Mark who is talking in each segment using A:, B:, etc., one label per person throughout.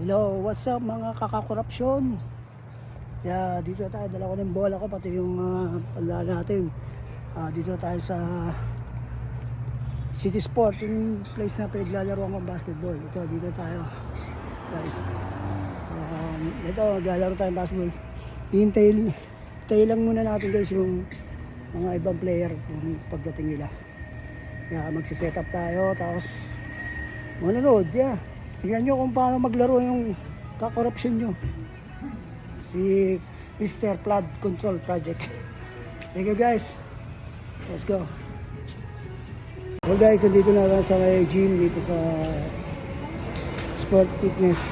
A: Hello, what's up mga kakakorupsyon? Kaya dito tayo, dala ko ng bola ko, pati yung pala natin. Dito tayo sa City Sport, yung place na pinaglalaro ng basketball. Dito tayo guys. Ito, maglalaro tayo ng basketball. Hintay lang muna natin guys yung mga ibang player kung pagdating nila. Kaya magsiset up tayo, tapos manonood, yeah. Tingnan nyo kung paano maglaro yung kakorupsyon nyo. Si Mr. Flood Control Project. Thank you guys. Let's go. Well guys, nandito na lang sa may gym dito sa Sport Fitness.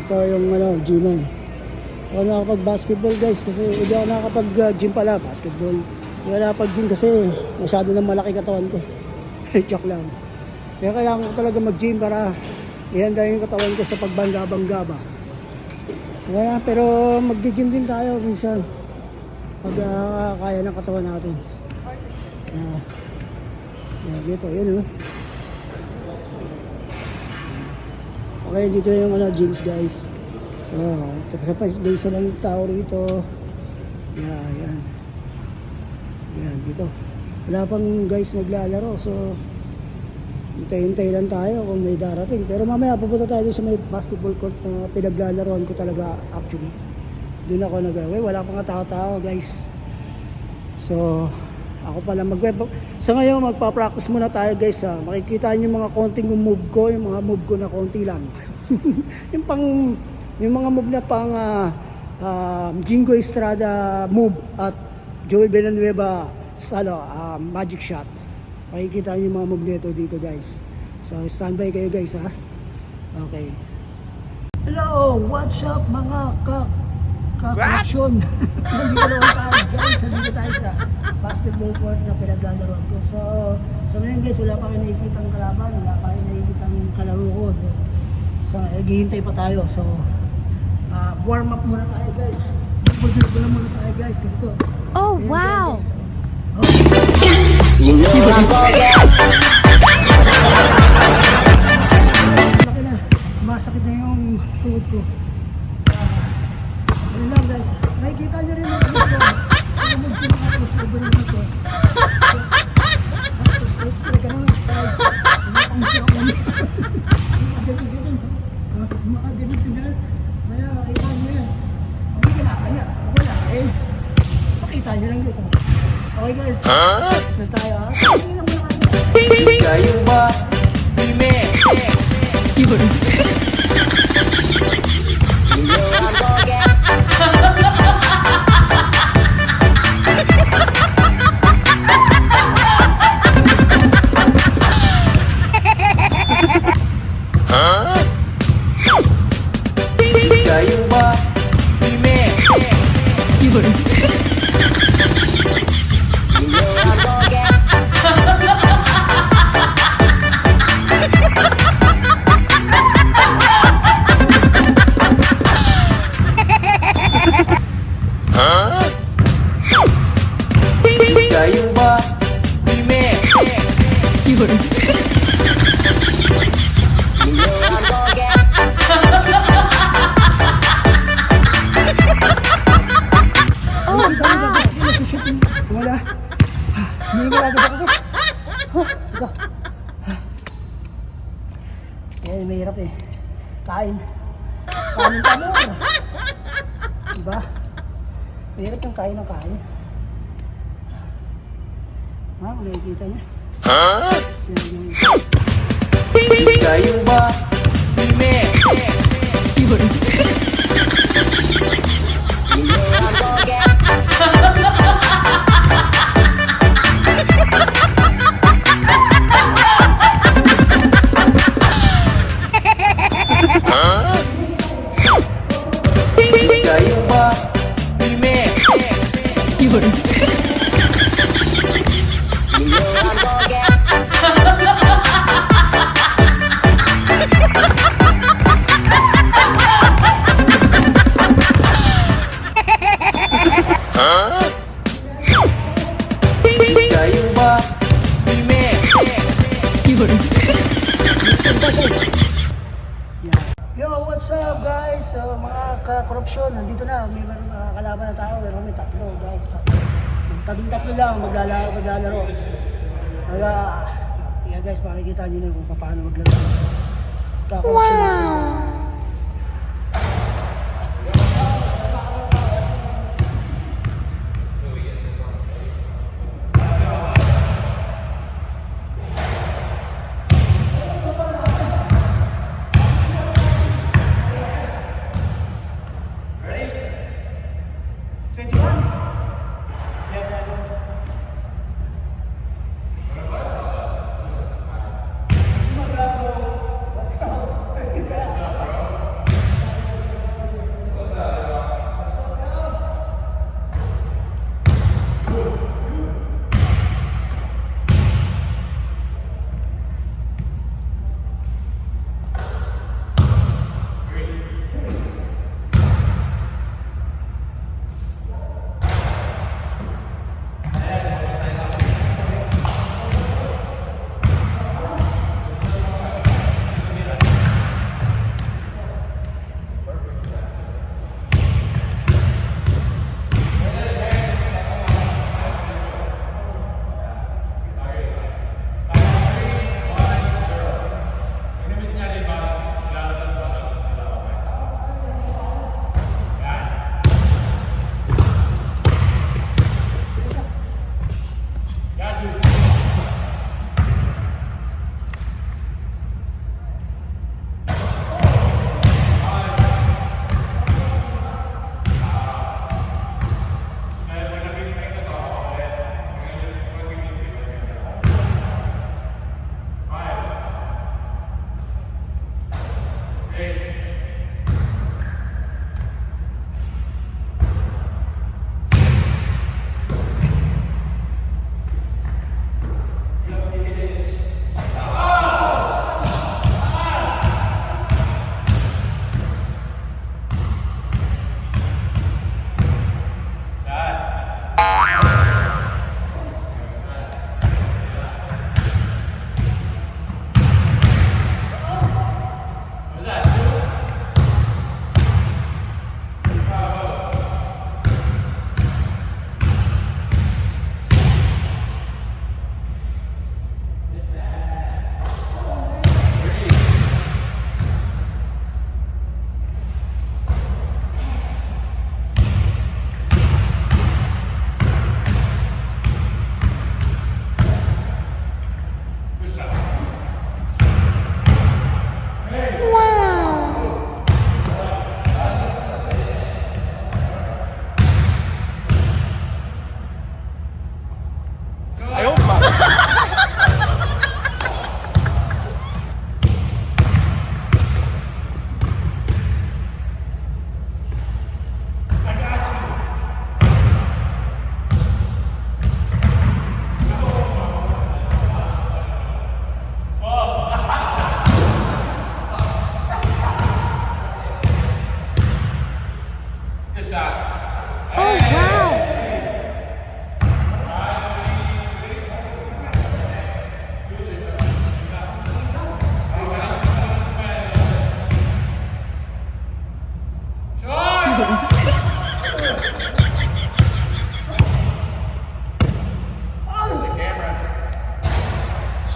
A: Ito yung gym. Ako nakapag-basketball guys kasi hindi ako nakapag-gym pala. Basketball. Hindi ako nakapag-gym kasi masyado nang malaki katawan ko. Joke lang. Kaya kailangan ko talaga mag-gym para ihanda yung katawan ko sa pagbangga-bangga ba. Kaya, pero mag-gym din tayo minsan pag kaya ng katawan natin. Dito, yun Okay, dito yung gyms guys. Tapos may isa lang tao rito. Yan. Yan, dito. Wala pang guys naglalaro, so hintay-hintay lang tayo kung may darating. Pero mamaya pupunta tayo sa may basketball court na pinaglalaroan ko talaga actually. Doon ako wala pang tao-tao guys. So ako pala sa ngayon magpa-practice muna tayo guys. Makikita niyo yung mga konting move ko, yung mga move ko na konti lang. yung mga move na pang Jingo Estrada move at Joey Villanueva magic shot. Makikita niyo yung mga move nito dito guys. So standby kayo guys ha. Okay. Hello, what's up mga kakorupsyon? Nandito naman tayo guys. Nandito tayo sa basketball court na pinaglalaroan ko. So ngayon guys, wala pa kayo nakikitang kalaban. Wala pa kayo nakikitang kalaro ko. So naghihintay pa tayo. So warm up muna tayo guys. Pagdala muna tayo guys. Ganito.
B: Oh wow!
A: Guys.
C: You know I'm gonna get
A: Laki na, sumasakit na yung tuhod ko. Ano lang guys, nakikita nyo rin mga dito. Ano mo pinakatos, sobrang dito. Tapos ko na ganun guys. Pinakamusin ako namin. Makaganit na. Maya makita nyo yan. Hindi ka nakanya. Wala eh. Makita nyo lang dito. Okay guys, na tayo ha. Hindi lang muna kayo.
C: kayo ba? Dime. You know I'm gonna get kayo ba? Dime. You know I'm gonna get kayo ba? Dime. You know I'm gonna get
B: Oh wow!
A: Wala. Hindi ka lagi ako. Ito. Eh, mahirap eh. Kain. Kanin ka mo. Diba? Mahirap yung kain ng kain. Ha? Kung nakikita niya. Yan.
C: kayo ba? Dime. You know I'm gonna get kayo ba? Dime. You know I'm gonna get kayo ba? Dime. You
A: Yo, what's up? up guys? So, mga ka-korupsyon, nandito na. May mga kalaban na tao. Pero may tatlo guys. Tabing tatlo lang maglalaro. Kaya, yeah guys, makikita nyo na kung paano maglaro. Ka-korupsyon na.
B: Oh, wow.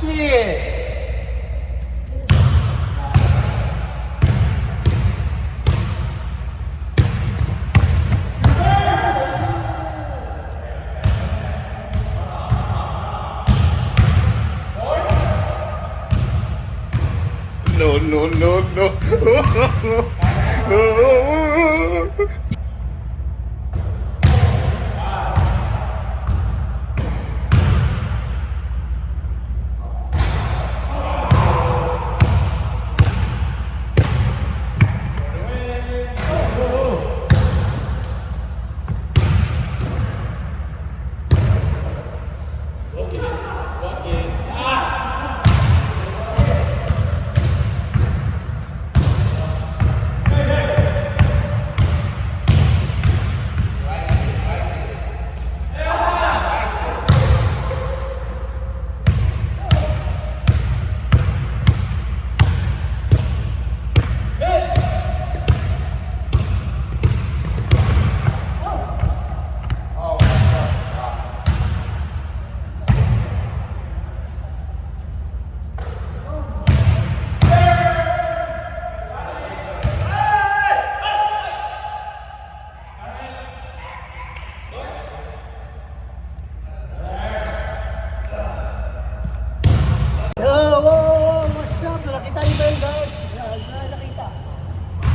C: Shit!
D: No, no, no, no.
A: Yo, what's up? Nakita niyo ba yun guys? Nakita.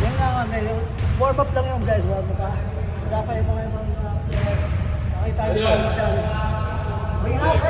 A: Yan nga kami. Warm up lang yun guys. Warm up ha. Wala pa yung mga player. Nakita niyo ba yun? Bring up